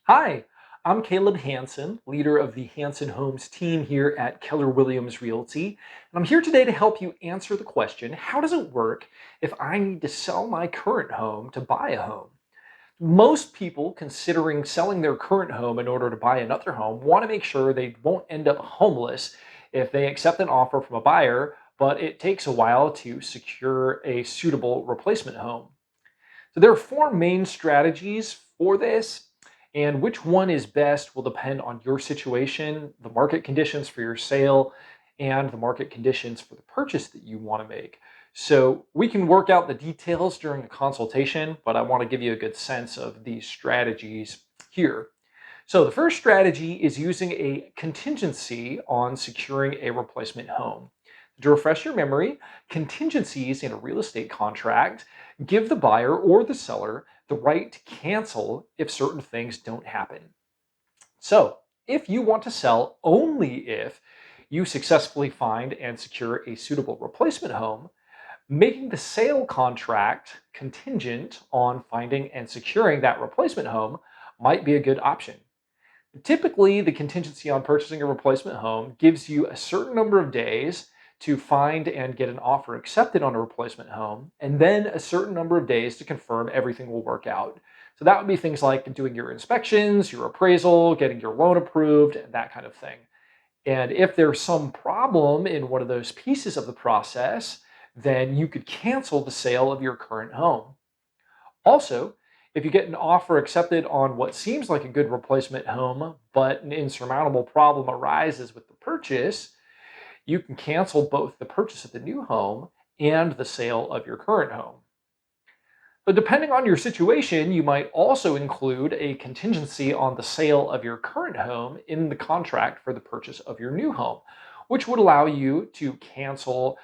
Hi, I'm Caleb Hanson, leader of the Hanson Homes team here at Keller Williams Realty. And I'm here today to help you answer the question, how does it work if I need to sell my current home to buy a home? Most people considering selling their current home in order to buy another home want to make sure they won't end up homeless if they accept an offer from a buyer, but it takes a while to secure a suitable replacement home. So there are four main strategies for this, and which one is best will depend on your situation, the market conditions for your sale, and the market conditions for the purchase that you want to make. So we can work out the details during a consultation, but I want to give you a good sense of these strategies here. So the first strategy is using a contingency on securing a replacement home. To refresh your memory, contingencies in a real estate contract give the buyer or the seller the right to cancel if certain things don't happen. So, if you want to sell only if you successfully find and secure a suitable replacement home, making the sale contract contingent on finding and securing that replacement home might be a good option. Typically, the contingency on purchasing a replacement home gives you a certain number of days to find and get an offer accepted on a replacement home, and then a certain number of days to confirm everything will work out. So that would be things like doing your inspections, your appraisal, getting your loan approved, and that kind of thing. And if there's some problem in one of those pieces of the process, then you could cancel the sale of your current home. Also, if you get an offer accepted on what seems like a good replacement home, but an insurmountable problem arises with the purchase, you can cancel both the purchase of the new home and the sale of your current home. But depending on your situation, you might also include a contingency on the sale of your current home in the contract for the purchase of your new home, which would allow you to cancel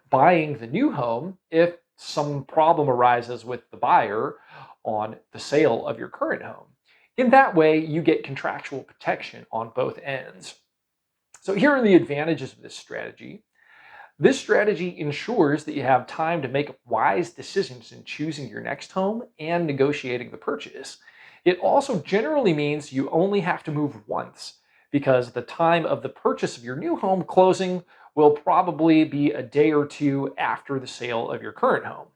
buying the new home if some problem arises with the buyer on the sale of your current home. In that way, you get contractual protection on both ends. So, here are the advantages of this strategy. This strategy ensures that you have time to make wise decisions in choosing your next home and negotiating the purchase. It also generally means you only have to move once because the time of the purchase of your new home closing will probably be a day or two after the sale of your current home.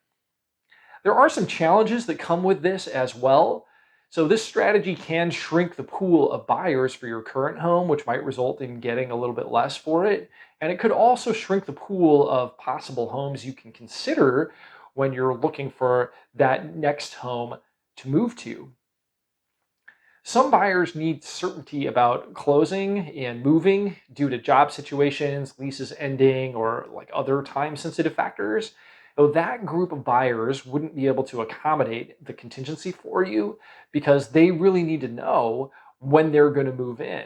There are some challenges that come with this as well. So, this strategy can shrink the pool of buyers for your current home, which might result in getting a little bit less for it. And it could also shrink the pool of possible homes you can consider when you're looking for that next home to move to. Some buyers need certainty about closing and moving due to job situations, leases ending, or like other time sensitive factors. Though that group of buyers wouldn't be able to accommodate the contingency for you because they really need to know when they're going to move in.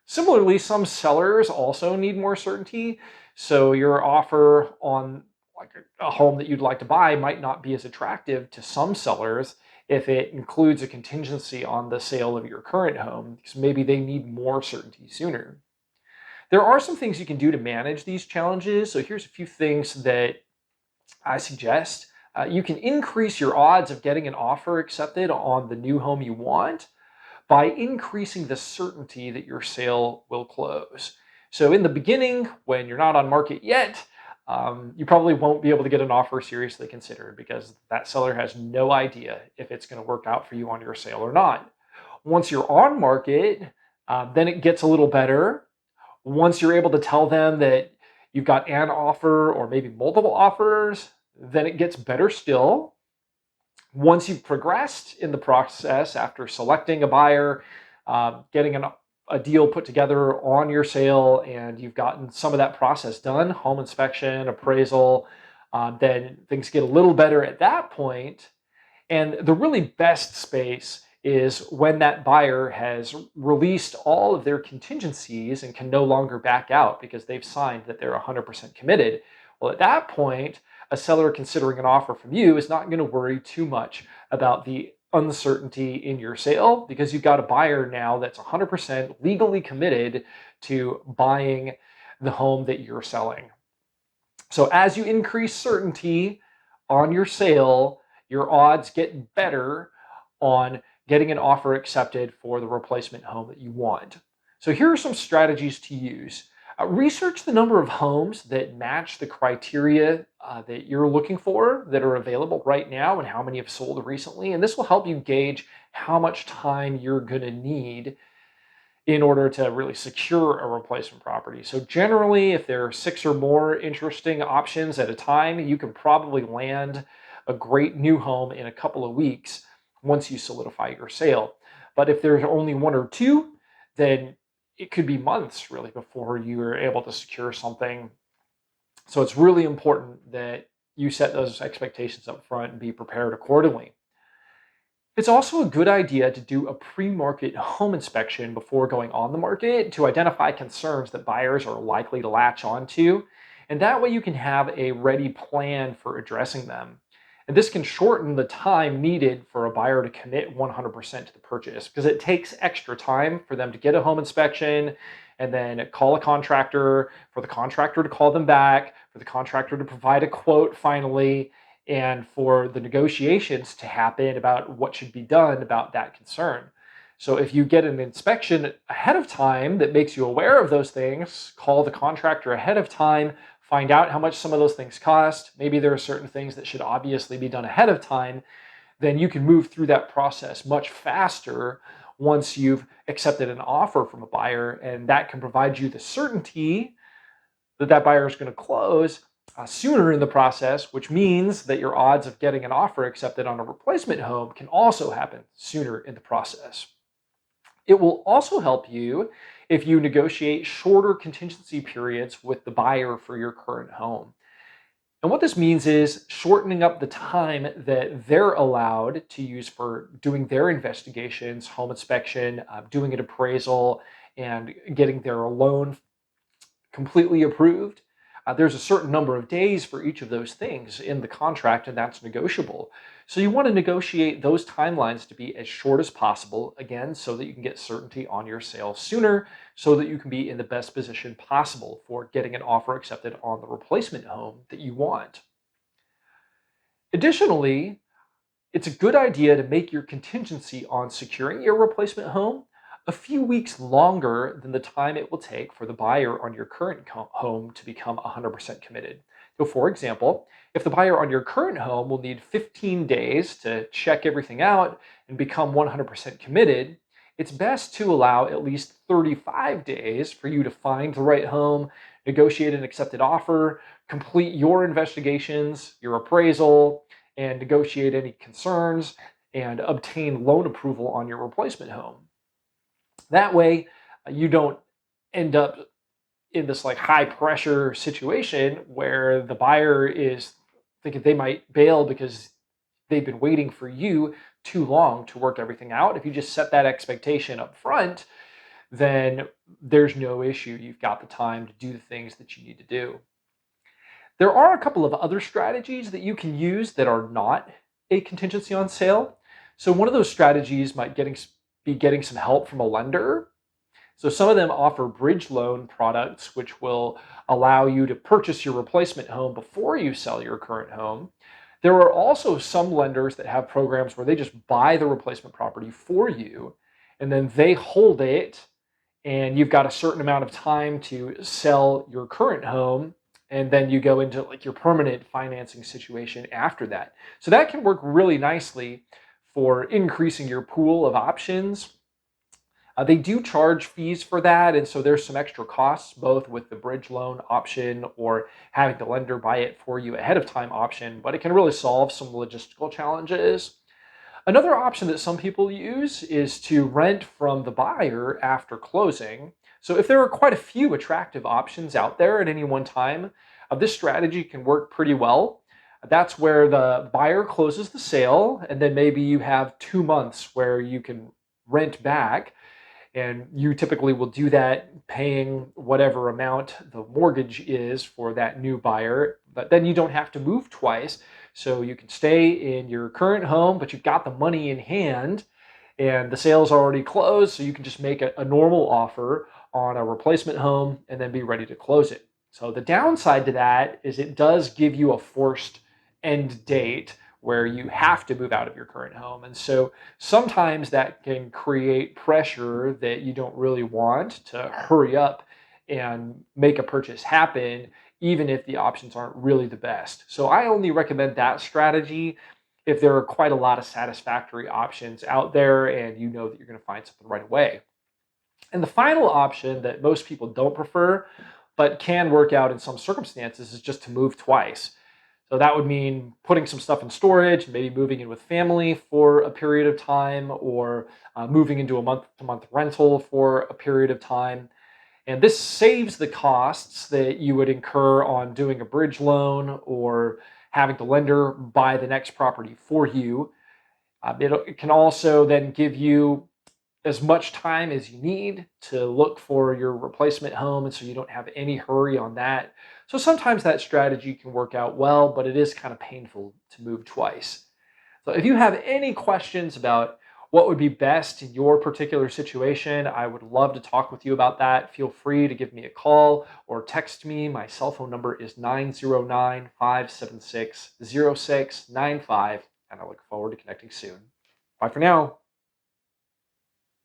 Similarly, some sellers also need more certainty. So your offer on like a home that you'd like to buy might not be as attractive to some sellers if it includes a contingency on the sale of your current home, because maybe they need more certainty sooner. There are some things you can do to manage these challenges. So here's a few things that I suggest. You can increase your odds of getting an offer accepted on the new home you want by increasing the certainty that your sale will close. So, in the beginning, when you're not on market yet, you probably won't be able to get an offer seriously considered because that seller has no idea if it's going to work out for you on your sale or not. Once you're on market, then it gets a little better. Once you're able to tell them that you've got an offer or maybe multiple offers, then it gets better still. Once you've progressed in the process after selecting a buyer, getting a deal put together on your sale, and you've gotten some of that process done, home inspection, appraisal, then things get a little better at that point. And the really best space is when that buyer has released all of their contingencies and can no longer back out because they've signed that they're 100% committed. Well, at that point, a seller considering an offer from you is not going to worry too much about the uncertainty in your sale because you've got a buyer now that's 100% legally committed to buying the home that you're selling. So as you increase certainty on your sale, your odds get better on getting an offer accepted for the replacement home that you want. So here are some strategies to use. Research the number of homes that match the criteria that you're looking for that are available right now and how many have sold recently. And this will help you gauge how much time you're going to need in order to really secure a replacement property. So generally, if there are 6 or more interesting options at a time, you can probably land a great new home in a couple of weeks once you solidify your sale. But if there's only 1 or 2, then it could be months really before you are able to secure something. So it's really important that you set those expectations up front and be prepared accordingly. It's also a good idea to do a pre-market home inspection before going on the market to identify concerns that buyers are likely to latch onto. And that way you can have a ready plan for addressing them. And this can shorten the time needed for a buyer to commit 100% to the purchase because it takes extra time for them to get a home inspection and then call a contractor, for the contractor to call them back, for the contractor to provide a quote finally, and for the negotiations to happen about what should be done about that concern. So if you get an inspection ahead of time that makes you aware of those things, call the contractor ahead of time, find out how much some of those things cost. Maybe there are certain things that should obviously be done ahead of time. Then you can move through that process much faster once you've accepted an offer from a buyer, and that can provide you the certainty that that buyer is going to close sooner in the process, which means that your odds of getting an offer accepted on a replacement home can also happen sooner in the process. It will also help you if you negotiate shorter contingency periods with the buyer for your current home. And what this means is shortening up the time that they're allowed to use for doing their investigations, home inspection, doing an appraisal, and getting their loan completely approved. There's a certain number of days for each of those things in the contract, and that's negotiable. So you want to negotiate those timelines to be as short as possible, again, so that you can get certainty on your sale sooner, so that you can be in the best position possible for getting an offer accepted on the replacement home that you want. Additionally, it's a good idea to make your contingency on securing your replacement home a few weeks longer than the time it will take for the buyer on your current home to become 100% committed. So, for example, if the buyer on your current home will need 15 days to check everything out and become 100% committed, it's best to allow at least 35 days for you to find the right home, negotiate an accepted offer, complete your investigations, your appraisal, and negotiate any concerns and obtain loan approval on your replacement home. That way, you don't end up in this like high pressure situation where the buyer is thinking they might bail because they've been waiting for you too long to work everything out. If you just set that expectation up front, then there's no issue. You've got the time to do the things that you need to do. There are a couple of other strategies that you can use that are not a contingency on sale. So one of those strategies might be getting some help from a lender. So some of them offer bridge loan products, which will allow you to purchase your replacement home before you sell your current home. There are also some lenders that have programs where they just buy the replacement property for you, and then they hold it, and you've got a certain amount of time to sell your current home, and then you go into like your permanent financing situation after that. So that can work really nicely for increasing your pool of options. They do charge fees for that, and so there's some extra costs both with the bridge loan option or having the lender buy it for you ahead of time option, but it can really solve some logistical challenges. Another option that some people use is to rent from the buyer after closing. So if there are quite a few attractive options out there at any one time, this strategy can work pretty well. That's where the buyer closes the sale, and then maybe you have 2 months where you can rent back. And you typically will do that paying whatever amount the mortgage is for that new buyer. But then you don't have to move twice. So you can stay in your current home, but you've got the money in hand and the sale's already closed. So you can just make a normal offer on a replacement home and then be ready to close it. So the downside to that is it does give you a forced end date where you have to move out of your current home. And so sometimes that can create pressure that you don't really want to hurry up and make a purchase happen, even if the options aren't really the best. So I only recommend that strategy if there are quite a lot of satisfactory options out there and you know that you're going to find something right away. And the final option that most people don't prefer, but can work out in some circumstances, is just to move twice. So that would mean putting some stuff in storage, maybe moving in with family for a period of time, or moving into a month to month rental for a period of time. And this saves the costs that you would incur on doing a bridge loan or having the lender buy the next property for you. It can also then give you as much time as you need to look for your replacement home, and so you don't have any hurry on that. So sometimes that strategy can work out well, but it is kind of painful to move twice. So if you have any questions about what would be best in your particular situation, I would love to talk with you about that. Feel free to give me a call or text me. My cell phone number is 909-576-0695, and I look forward to connecting soon. Bye for now.